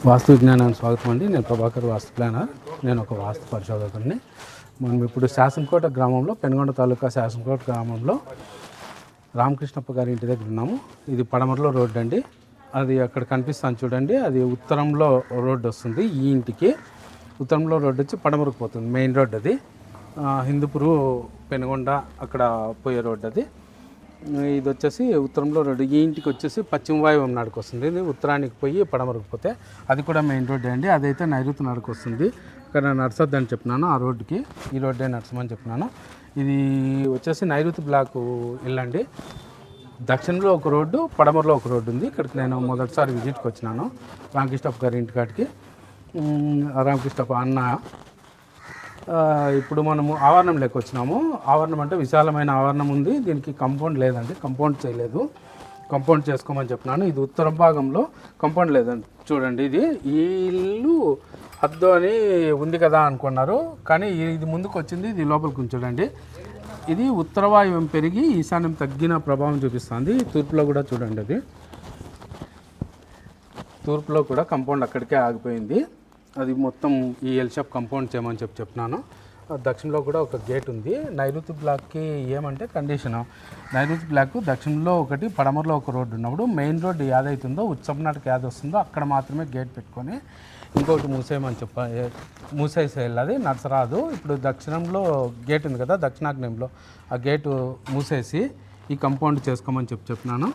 వాస్తు విజ్ఞానానికి స్వాగతం అండి. నేను ప్రభాకర్ వాస్తు ప్లానర్. నేను ఒక వాస్తు పరిశోధకుడిని. మనం ఇప్పుడు శాసనకోట గ్రామంలో, పెనుగొండ తాలూకా శాసనకోట గ్రామంలో రామకృష్ణప్ప గారి ఇంటి దగ్గర ఉన్నాము. ఇది పడమరలో రోడ్డు అండి. అది అక్కడ కనిపిస్తాను చూడండి, అది ఉత్తరంలో రోడ్డు వస్తుంది. ఈ ఇంటికి ఉత్తరంలో రోడ్డు వచ్చి పడమరకు పోతుంది, మెయిన్ రోడ్డు అది. హిందూపురు, పెనుగొండ అక్కడ పోయే రోడ్డు అది. ఇది వచ్చేసి ఉత్తరంలో రోడ్డు. ఈ ఇంటికి వచ్చేసి పశ్చిమ వాయువ్యం నడుకు వస్తుంది. ఇది ఉత్తరానికి పోయి పడమరకు పోతే అది కూడా మెయిన్ రోడ్డే అండి. అదైతే నైరుతి నడుకు వస్తుంది. ఇక్కడ నడసొద్దని చెప్పినాను, ఆ రోడ్డుకి ఈ రోడ్డే నడచమని చెప్పినాను. ఇది వచ్చేసి నైరుతి బ్లాక్ ఇల్లండి. దక్షిణంలో ఒక రోడ్డు, పడమరలో ఒక రోడ్డు ఉంది. ఇక్కడికి నేను మొదటిసారి విజిట్కి వచ్చినాను, రామకృష్ణప్ప గారి ఇంటికాడికి. రామకృష్ణప్ప అన్న. ఇప్పుడు మనము ఆవరణం లెక్క వచ్చినాము. ఆవరణం అంటే విశాలమైన ఆవరణం ఉంది. దీనికి కంపౌండ్ లేదండి, కంపౌండ్ చేయలేదు. కంపౌండ్ చేసుకోమని చెప్పినాను. ఇది ఉత్తర భాగంలో కంపౌండ్ లేదండి. చూడండి, ఇది ఈ ఇల్లు హద్దు అని ఉంది కదా అనుకున్నారు, కానీ ఇది ముందుకు వచ్చింది, ఇది లోపలికి ఉంచడండి. ఇది ఉత్తర వాయువ్యం పెరిగి ఈశాన్యం తగ్గిన ప్రభావం చూపిస్తుంది. తూర్పులో కూడా చూడండి, అది తూర్పులో కూడా కంపౌండ్ అక్కడికే ఆగిపోయింది. అది మొత్తం ఈ ఎల్ షేప్ కంపౌండ్ చేయమని చెప్పినాను. దక్షిణంలో కూడా ఒక గేట్ ఉంది. నైరుతి బ్లాక్కి ఏమంటే కండిషను, నైరుతి బ్లాక్ దక్షిణంలో ఒకటి, పడమరలో ఒక రోడ్డు ఉన్నప్పుడు మెయిన్ రోడ్డు ఏదైతుందో ఉత్సవనాటికి ఏది వస్తుందో అక్కడ మాత్రమే గేట్ పెట్టుకొని ఇంకొకటి మూసేయమని మూసేసేయాలి. అది నడసరాదు. ఇప్పుడు దక్షిణంలో గేట్ ఉంది కదా, దక్షిణాగ్నేయంలో ఆ గేటు మూసేసి ఈ కంపౌండ్ చేసుకోమని చెప్పినాను.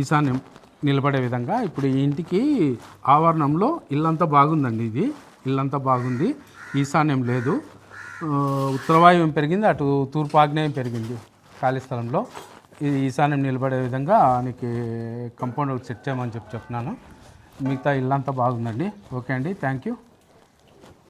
ఈశాన్యం నిలబడే విధంగా. ఇప్పుడు ఈ ఇంటికి ఆవరణంలో ఇల్లంతా బాగుందండి. ఇది ఇల్లంతా బాగుంది, ఈశాన్యం లేదు. ఉత్తరవాయువ్యం పెరిగింది, అటు తూర్పు ఆగ్నేయం పెరిగింది ఖాళీ స్థలంలో. ఇది ఈశాన్యం నిలబడే విధంగా నీకు కంపౌండ్ సెట్ చేయమని చెప్పినాను. మిగతా ఇల్లంతా బాగుందండి. ఓకే అండి, థ్యాంక్ యూ.